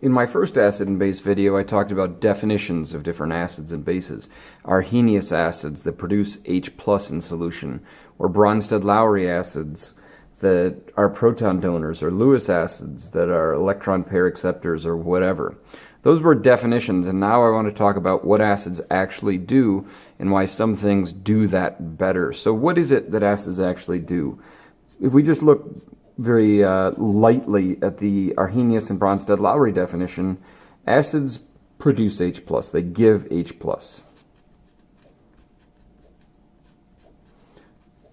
In my first acid and base video, I talked about definitions of different acids and bases. Arrhenius acids that produce H+ in solution, or bronsted-lowry acids that are proton donors, or Lewis acids that are electron pair acceptors, or whatever. Those were definitions, and now I want to talk about what acids actually do and why some things do that better. So what is it that acids actually do? If we just look very lightly at the Arrhenius and bronsted-lowry definition, acids produce H+, they give H+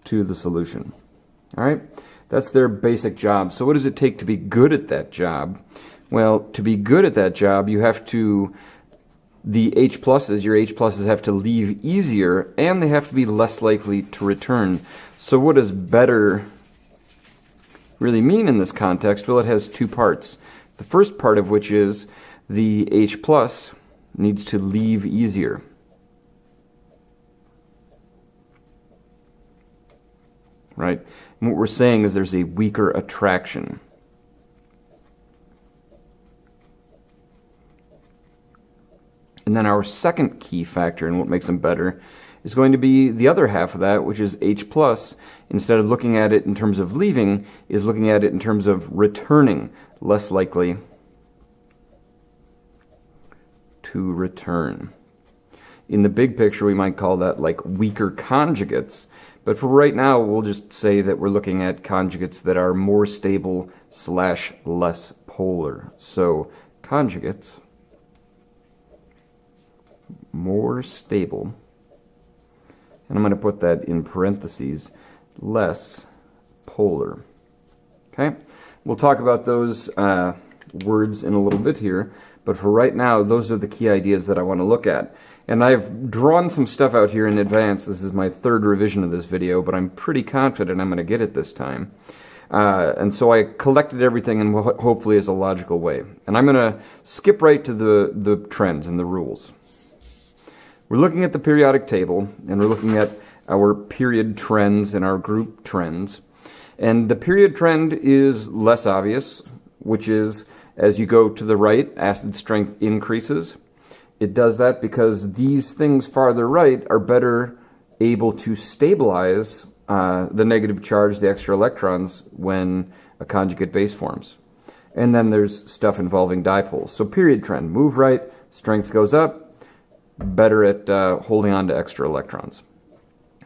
to the solution. All right? That's their basic job. So what does it take to be good at that job? Well, to be good at that job, you have to, the H+, your H+ have to leave easier, and they have to be less likely to return. So what does better really mean in this context? Well, it has two parts. The first part of which is the H+ needs to leave easier. Right? And what we're saying is there's a weaker attraction. And then our second key factor in what makes them better is going to be the other half of that, which is H+, instead of looking at it in terms of leaving, is looking at it in terms of returning, less likely to return. In the big picture, we might call that like weaker conjugates, but for right now, we'll just say that we're looking at conjugates that are more stable / less polar. So conjugates, more stable, and I'm going to put that in parentheses, less polar. Okay? We'll talk about those words in a little bit here, but for right now, those are the key ideas that I want to look at. And I've drawn some stuff out here in advance. This is my third revision of this video, but I'm pretty confident I'm going to get it this time. And so I collected everything in what hopefully is a logical way. And I'm going to skip right to the trends and the rules. We're looking at the periodic table, and we're looking at our period trends and our group trends. And the period trend is less obvious, which is as you go to the right, acid strength increases. It does that because these things farther right are better able to stabilize the negative charge, the extra electrons, when a conjugate base forms. And then there's stuff involving dipoles. So period trend, move right, strength goes up, better at holding on to extra electrons.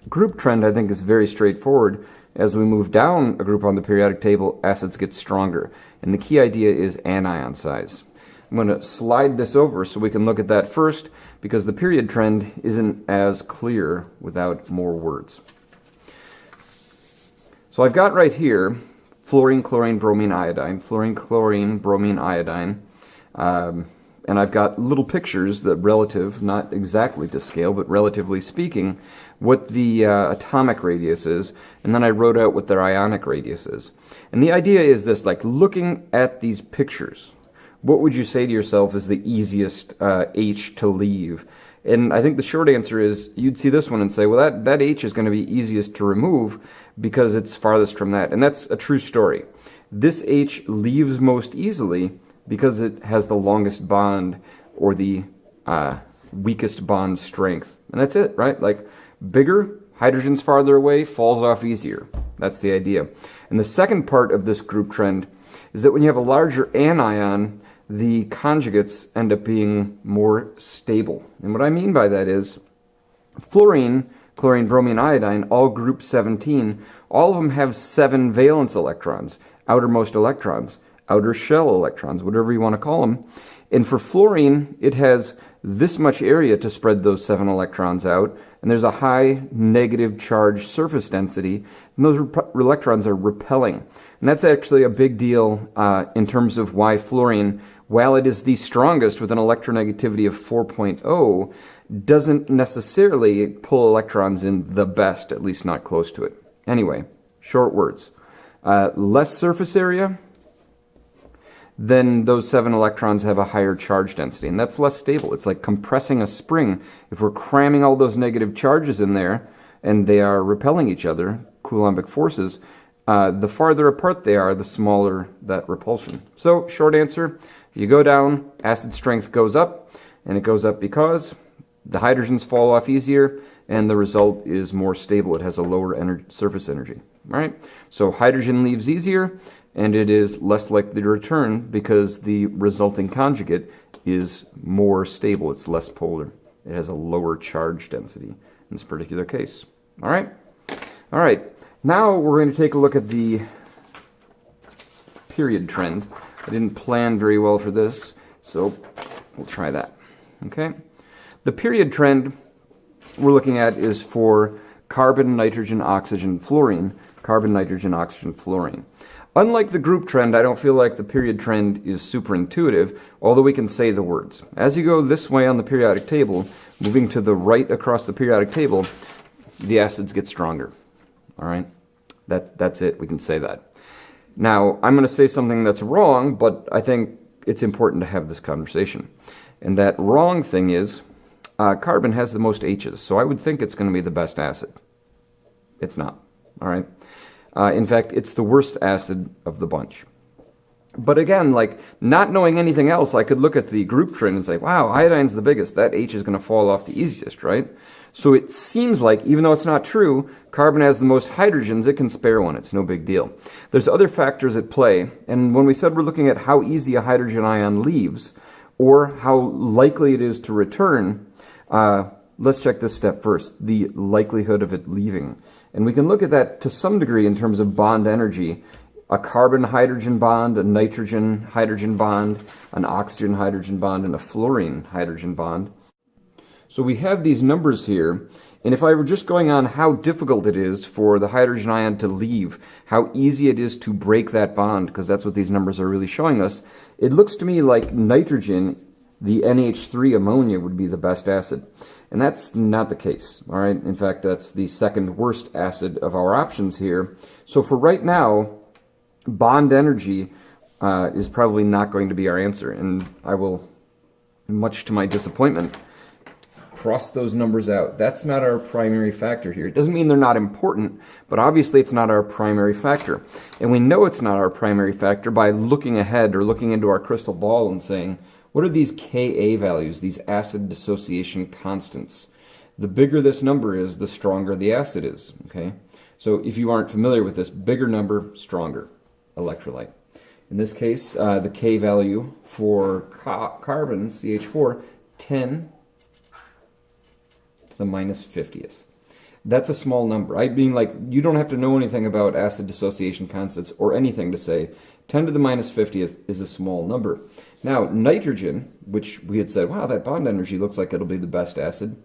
Group trend, I think, is very straightforward. As we move down a group on the periodic table, acids get stronger. And the key idea is anion size. I'm going to slide this over so we can look at that first, because the period trend isn't as clear without more words. So I've got right here fluorine, chlorine, bromine, iodine, fluorine, chlorine, bromine, iodine. And I've got little pictures that relative, not exactly to scale, but relatively speaking, what the atomic radius is, and then I wrote out what their ionic radius is. And the idea is this, like looking at these pictures, what would you say to yourself is the easiest H to leave? And I think the short answer is you'd see this one and say, well, that H is going to be easiest to remove because it's farthest from that. And that's a true story. This H leaves most easily because it has the longest bond or the weakest bond strength. And that's it, right? Like bigger, hydrogen's farther away, falls off easier. That's the idea. And the second part of this group trend is that when you have a larger anion, the conjugates end up being more stable. And what I mean by that is fluorine, chlorine, bromine, iodine, all group 17, all of them have 7 valence electrons, outermost electrons, outer shell electrons, whatever you want to call them. And for fluorine, it has this much area to spread those 7 electrons out, and there's a high negative charge surface density, and those electrons are repelling. And that's actually a big deal in terms of why fluorine, while it is the strongest with an electronegativity of 4.0, doesn't necessarily pull electrons in the best, at least not close to it. Anyway, short words. Less surface area, then those 7 electrons have a higher charge density, and that's less stable. It's like compressing a spring. If we're cramming all those negative charges in there, and they are repelling each other, Coulombic forces, the farther apart they are, the smaller that repulsion. So, short answer, you go down, acid strength goes up, and it goes up because the hydrogens fall off easier, and the result is more stable. It has a lower surface energy. All right? So hydrogen leaves easier, and it is less likely to return because the resulting conjugate is more stable. It's less polar. It has a lower charge density in this particular case. All right? All right. Now we're going to take a look at the period trend. I didn't plan very well for this, so we'll try that. Okay? The period trend we're looking at is for carbon, nitrogen, oxygen, fluorine. Carbon, nitrogen, oxygen, fluorine. Unlike the group trend, I don't feel like the period trend is super intuitive, although we can say the words. As you go this way on the periodic table, moving to the right across the periodic table, the acids get stronger. All right? That's it. We can say that. Now, I'm going to say something that's wrong, but I think it's important to have this conversation. And that wrong thing is carbon has the most H's, so I would think it's going to be the best acid. It's not. All right? In fact, it's the worst acid of the bunch. But again, like, not knowing anything else, I could look at the group trend and say, wow, iodine's the biggest. That H is going to fall off the easiest, right? So it seems like, even though it's not true, carbon has the most hydrogens. It can spare one. It's no big deal. There's other factors at play. And when we said we're looking at how easy a hydrogen ion leaves, or how likely it is to return, let's check this step first, the likelihood of it leaving. And we can look at that to some degree in terms of bond energy. A carbon-hydrogen bond, a nitrogen-hydrogen bond, an oxygen-hydrogen bond, and a fluorine-hydrogen bond. So we have these numbers here, and if I were just going on how difficult it is for the hydrogen ion to leave, how easy it is to break that bond, because that's what these numbers are really showing us, it looks to me like nitrogen, the NH3 ammonia, would be the best acid. And that's not the case, all right? In fact, that's the second worst acid of our options here. So for right now, bond energy is probably not going to be our answer, and I will, much to my disappointment, cross those numbers out. That's not our primary factor here. It doesn't mean they're not important, but obviously it's not our primary factor. And we know it's not our primary factor by looking ahead or looking into our crystal ball and saying, what are these Ka values, these acid dissociation constants? The bigger this number is, the stronger the acid is, okay? So if you aren't familiar with this, bigger number, stronger electrolyte. In this case, the K value for carbon, CH4, 10 to the minus 50th. That's a small number. I mean, like, you don't have to know anything about acid dissociation constants or anything to say 10 to the minus 50th is a small number. Now, nitrogen, which we had said, wow, that bond energy looks like it'll be the best acid,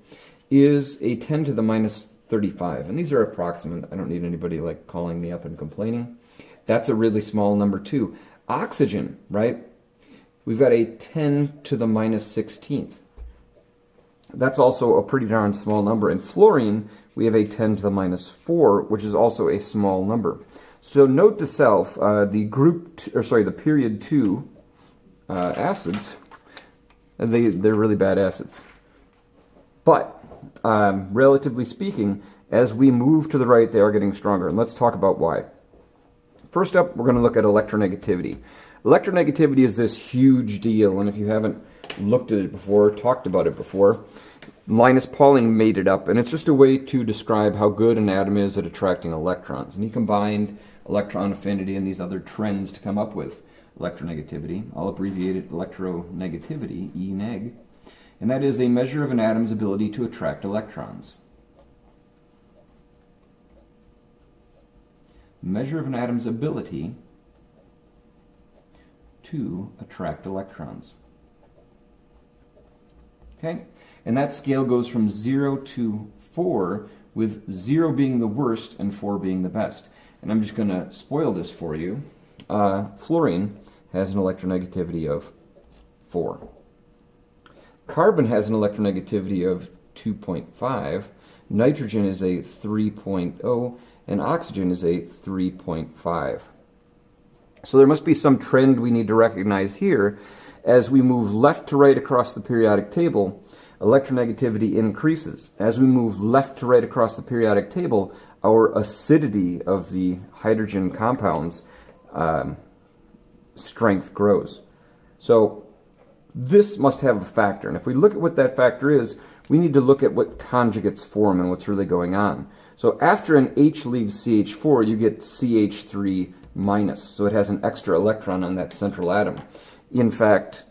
is a 10 to the minus 35. And these are approximate. I don't need anybody like calling me up and complaining. That's a really small number too. Oxygen, right? We've got a 10 to the minus 16th. That's also a pretty darn small number. And fluorine, we have a 10 to the minus 4, which is also a small number. So note to self, the period 2 acids, they're really bad acids. But relatively speaking, as we move to the right, they are getting stronger. And let's talk about why. First up, we're going to look at electronegativity. Electronegativity is this huge deal, and if you haven't looked at it before, talked about it before, Linus Pauling made it up, and it's just a way to describe how good an atom is at attracting electrons. And he combined electron affinity and these other trends to come up with electronegativity. I'll abbreviate it electronegativity, E-neg, and that is a measure of an atom's ability to attract electrons. Measure of an atom's ability to attract electrons. Okay? And that scale goes from 0 to 4, with 0 being the worst and 4 being the best. And I'm just going to spoil this for you. Fluorine has an electronegativity of 4. Carbon has an electronegativity of 2.5. Nitrogen is a 3.0. And oxygen is a 3.5. So there must be some trend we need to recognize here. As we move left to right across the periodic table, electronegativity increases. As we move left to right across the periodic table, our acidity of the hydrogen compounds strength grows. So this must have a factor, and if we look at what that factor is, we need to look at what conjugates form and what's really going on. So after an H leaves CH4, you get CH3 minus, so it has an extra electron on that central atom. In fact,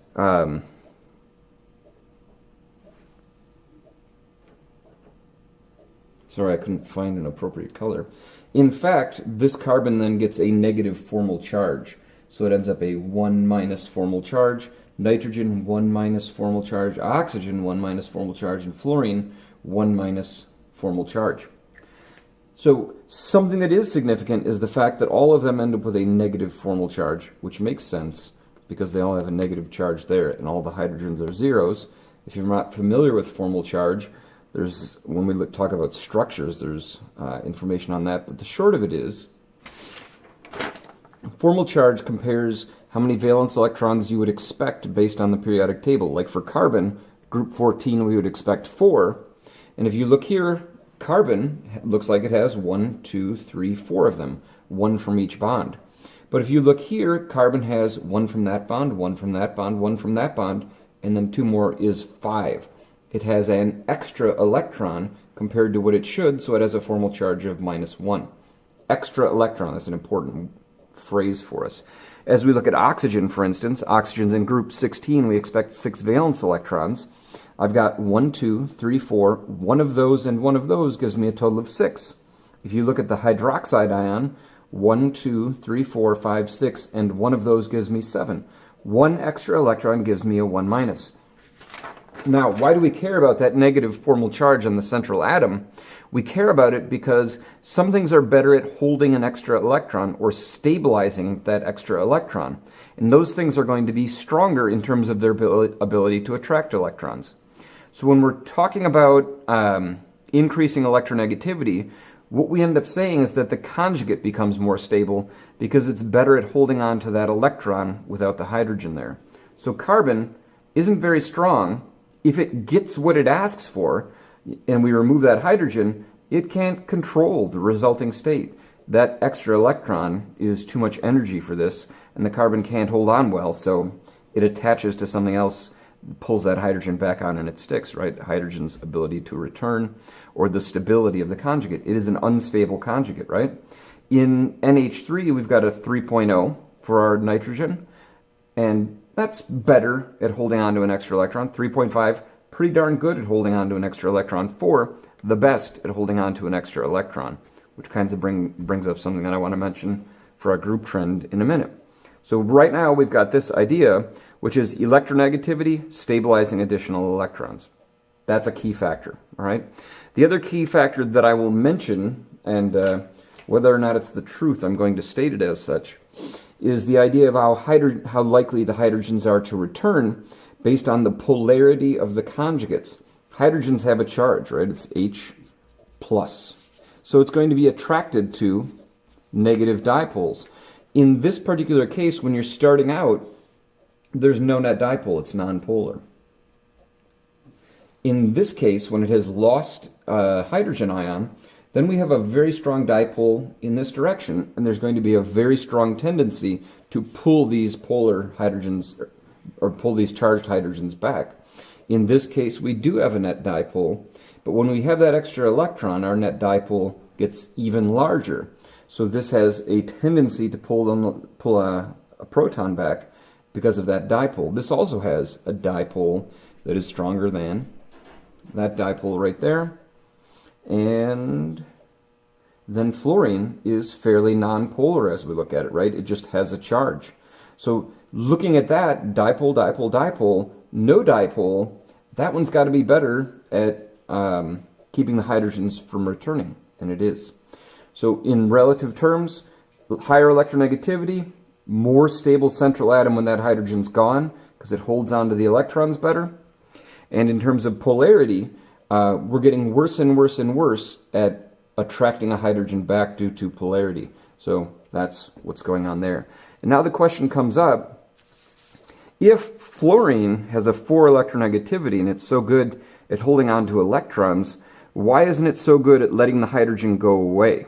sorry, I couldn't find an appropriate color. In fact, this carbon then gets a negative formal charge. So it ends up a 1 minus formal charge, nitrogen 1 minus formal charge, oxygen 1 minus formal charge, and fluorine 1 minus formal charge. So something that is significant is the fact that all of them end up with a negative formal charge, which makes sense because they all have a negative charge there, and all the hydrogens are zeros. If you're not familiar with formal charge, when we talk about structures, there's information on that, but the short of it is, formal charge compares how many valence electrons you would expect based on the periodic table. Like for carbon, group 14, we would expect 4, and if you look here, carbon looks like it has 1, 2, 3, 4 of them, 1 from each bond. But if you look here, carbon has 1 from that bond, 1 from that bond, 1 from that bond, and then 2 more is 5. It has an extra electron compared to what it should, so it has a formal charge of -1. Extra electron, that's an important phrase for us. As we look at oxygen, for instance, oxygen's in group 16, we expect 6 valence electrons. I've got 1, 2, 3, 4. One of those and one of those gives me a total of 6. If you look at the hydroxide ion, 1, 2, 3, 4, 5, 6, and one of those gives me 7. One extra electron gives me a 1 minus. Now, why do we care about that negative formal charge on the central atom? We care about it because some things are better at holding an extra electron or stabilizing that extra electron. And those things are going to be stronger in terms of their ability to attract electrons. So when we're talking about increasing electronegativity, what we end up saying is that the conjugate becomes more stable because it's better at holding on to that electron without the hydrogen there. So carbon isn't very strong. If it gets what it asks for, and we remove that hydrogen, it can't control the resulting state. That extra electron is too much energy for this, and the carbon can't hold on well, so it attaches to something else, pulls that hydrogen back on, and it sticks, right? Hydrogen's ability to return, or the stability of the conjugate. It is an unstable conjugate, right? In NH3, we've got a 3.0 for our nitrogen, and that's better at holding on to an extra electron. 3.5, pretty darn good at holding on to an extra electron. 4, the best at holding on to an extra electron, which kind of brings up something that I want to mention for our group trend in a minute. So right now we've got this idea, which is electronegativity stabilizing additional electrons. That's a key factor, all right? The other key factor that I will mention, and whether or not it's the truth, I'm going to state it as such, is the idea of how likely the hydrogens are to return based on the polarity of the conjugates. Hydrogens have a charge, right? It's H+. So it's going to be attracted to negative dipoles. In this particular case, when you're starting out, there's no net dipole. It's nonpolar. In this case, when it has lost a hydrogen ion, then we have a very strong dipole in this direction, and there's going to be a very strong tendency to pull these polar hydrogens, or pull these charged hydrogens back. In this case, we do have a net dipole, but when we have that extra electron, our net dipole gets even larger. So this has a tendency to pull a proton back because of that dipole. This also has a dipole that is stronger than that dipole right there. And then fluorine is fairly nonpolar as we look at it, right? It just has a charge. So looking at that, dipole, dipole, dipole, no dipole, that one's got to be better at keeping the hydrogens from returning, and it is. So in relative terms, higher electronegativity, more stable central atom when that hydrogen's gone, because it holds on to the electrons better. And in terms of polarity, we're getting worse and worse and worse at attracting a hydrogen back due to polarity. So that's what's going on there. And now the question comes up, if fluorine has a 4 electronegativity and it's so good at holding on to electrons, why isn't it so good at letting the hydrogen go away?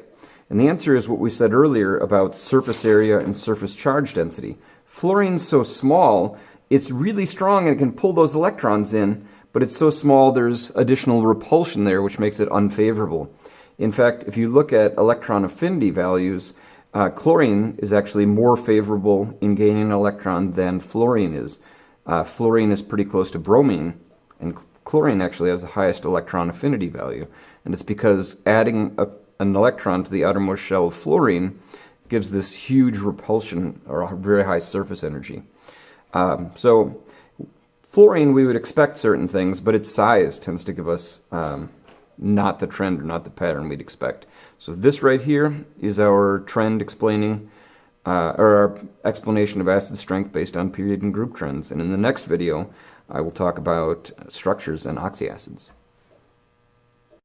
And the answer is what we said earlier about surface area and surface charge density. Fluorine's so small, it's really strong and it can pull those electrons in, but it's so small there's additional repulsion there, which makes it unfavorable. In fact, if you look at electron affinity values, chlorine is actually more favorable in gaining an electron than fluorine is. Fluorine is pretty close to bromine, and chlorine actually has the highest electron affinity value. And it's because adding an electron to the outermost shell of fluorine gives this huge repulsion or a very high surface energy. So fluorine, we would expect certain things, but its size tends to give us not the trend or not the pattern we'd expect. So this right here is our trend explaining, or our explanation of acid strength based on period and group trends. And in the next video, I will talk about structures and oxyacids.